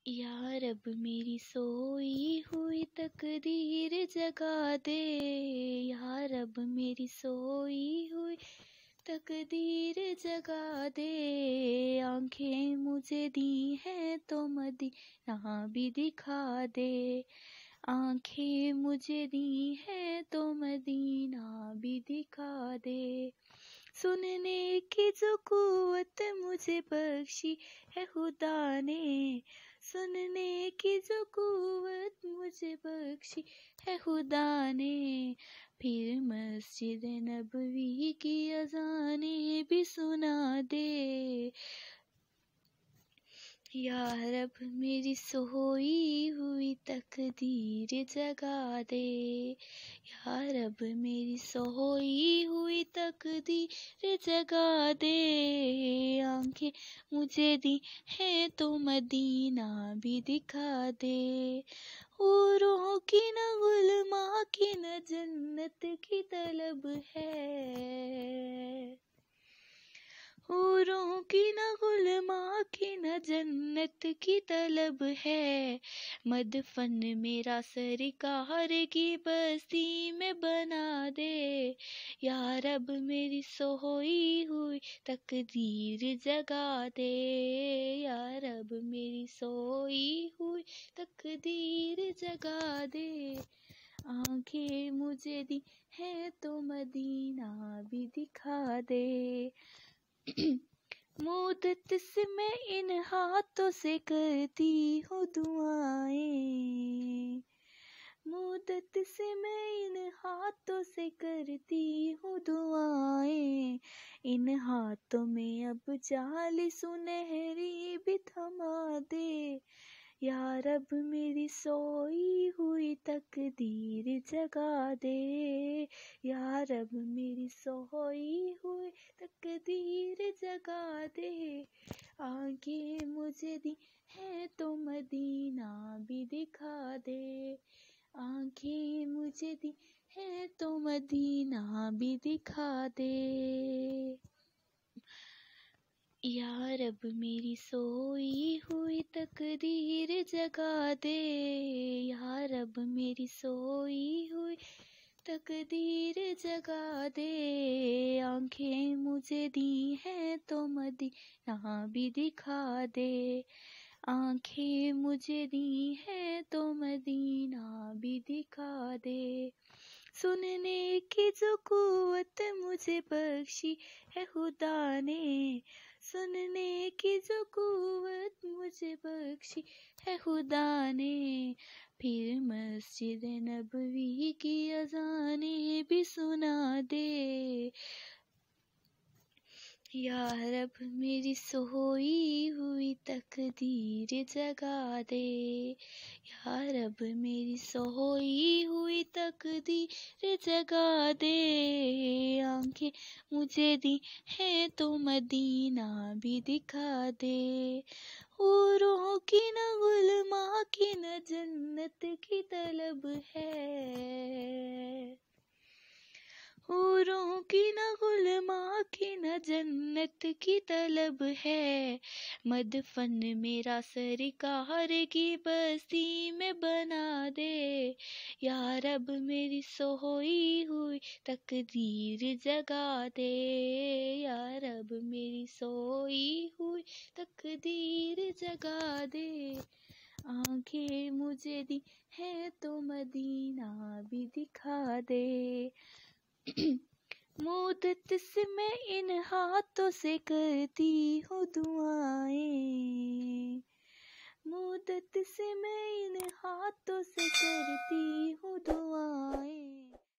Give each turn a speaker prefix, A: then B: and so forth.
A: या रब मेरी सोई हुई तकदीर जगा दे, या रब मेरी सोई हुई तकदीर जगा दे। आंखें मुझे दी हैं तो मदीना भी दिखा दे, आंखें मुझे दी हैं तो मदीना भी दिखा दे। सुनने की जो कुव्वत मुझे बख्शी है खुदा ने, सुनने की जो कुव्वत मुझे बख्शी है खुदा ने, फिर मस्जिद नबवी की अज़ानें भी सुना दे। या रब मेरी सोई हुई तकदीर जगा दे, या रब मेरी सोई हुई तकदीर जगा दे। आंखें मुझे दी हैं तो मदीना भी दिखा दे, हूरों की न गुलमा की न जन्नत की तलब है, हूरों की न गुलमा की न जन्नत की तलब है। मदफन मेरा सरकार की बस्ती में बना दे, या रब मेरी सोई हुई तकदीर जगा दे, या रब मेरी सोई हुई तकदीर जगा दे। आंखें मुझे दी है तो मदीना भी दिखा दे। मुद्दत से मैं इन हाथों से करती हूँ दुआएं, मुद्दत से मैं इन हाथों से करती हूँ दुआएं। इन हाथों में अब जाली सुनहरी भी थमा दे, या रब मेरी सोई हुई तकदीर जगा दे, या रब मेरी सोई हुई तकदीर जगा दे। आंखें मुझे दी हैं तो मदीना भी दिखा दे, आंखें मुझे दी हैं तो मदीना भी दिखा दे। या रब मेरी सोई हुई तकदीर जगा दे, या रब मेरी सोई हुई तकदीर जगा दे। आंखें मुझे दी हैं तो मदीना भी दिखा दे, आंखें मुझे दी हैं तो मदीना भी दिखा दे। सुनने की जो कुव्वत मुझे बख्शी है खुदा ने, सुनने की जो कुव्वत मुझे बख्शी है खुदा ने, फिर मस्जिद नबवी की अज़ानें भी सुना दे। या रब मेरी सोई हुई तकदीर जगा दे, या रब मेरी सोई हुई तकदीर जगा दे। आंखें मुझे दी हैं तो मदीना भी दिखा दे, हूरों की न गुलमा की न जन्नत की तलब है, हूरों की न गुलमा की न जन्नत की तलब है। मदफन मेरा सरकार की बस्ती में बना दे, या रब मेरी सोई हुई तकदीर जगा दे, या रब मेरी सोई हुई तकदीर जगा दे। आंखें मुझे दी हैं तो मदीना भी दिखा दे। मुद्दत से मैं इन हाथों से करती हूँ दुआएं, मुद्दत से मैं इन हाथों से करती हूँ दुआएं।